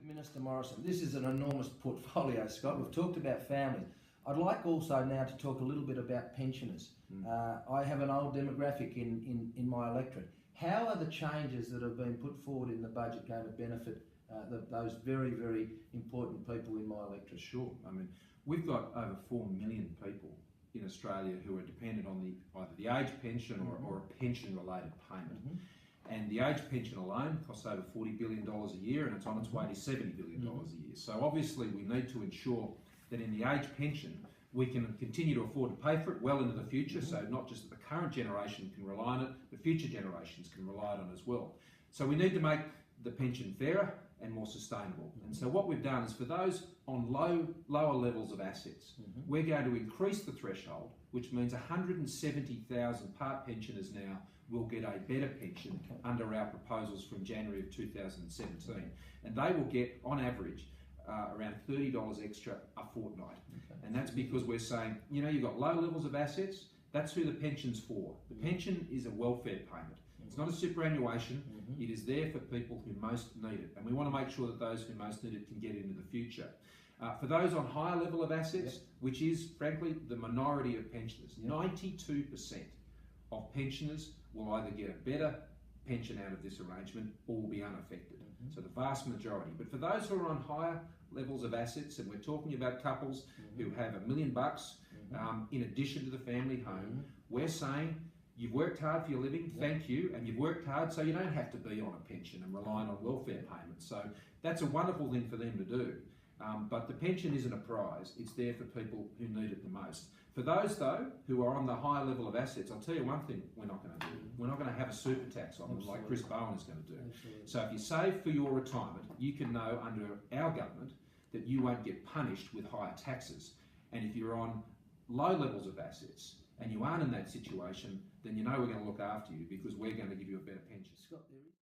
Minister Morrison. This is an enormous portfolio, Scott. We've talked about families. I'd like also now to talk a little bit about pensioners. I have an old demographic in my electorate. How are the changes that have been put forward in the budget going to benefit those very, very important people in my electorate? Sure. I mean, we've got over 4 million people in Australia who are dependent on either the age pension or a pension-related payment. And the age pension alone costs over $40 billion a year, and it's on its way to $70 billion a year. So obviously we need to ensure that in the age pension we can continue to afford to pay for it well into the future, so not just that the current generation can rely on it, but future generations can rely on it as well. So we need to make the pension fairer and more sustainable. And so what we've done is for those on lower levels of assets, we're going to increase the threshold, which means 170,000 part pensioners now will get a better pension under our proposals from January of 2017. And they will get, on average, around $30 extra a fortnight. And that's because we're saying, you know, you've got low levels of assets, that's who the pension's for. The pension is a welfare payment. It's not a superannuation, it is there for people who most need it. And we want to make sure that those who most need it can get into the future. For those on higher level of assets, which is frankly the minority of pensioners, 92% of pensioners will either get a better pension out of this arrangement or will be unaffected. So the vast majority. But for those who are on higher levels of assets, and we're talking about couples who have $1 million in addition to the family home, we're saying, you've worked hard for your living, thank you, and you've worked hard so you don't have to be on a pension and relying on welfare payments. So that's a wonderful thing for them to do. But the pension isn't a prize, it's there for people who need it the most. For those though, who are on the higher level of assets, I'll tell you one thing we're not going to do. We're not going to have a super tax on them like Chris Bowen is going to do. So if you save for your retirement, you can know under our government that you won't get punished with higher taxes. And if you're on low levels of assets and you aren't in that situation, then you know we're going to look after you because we're going to give you a better pension. Scott, there is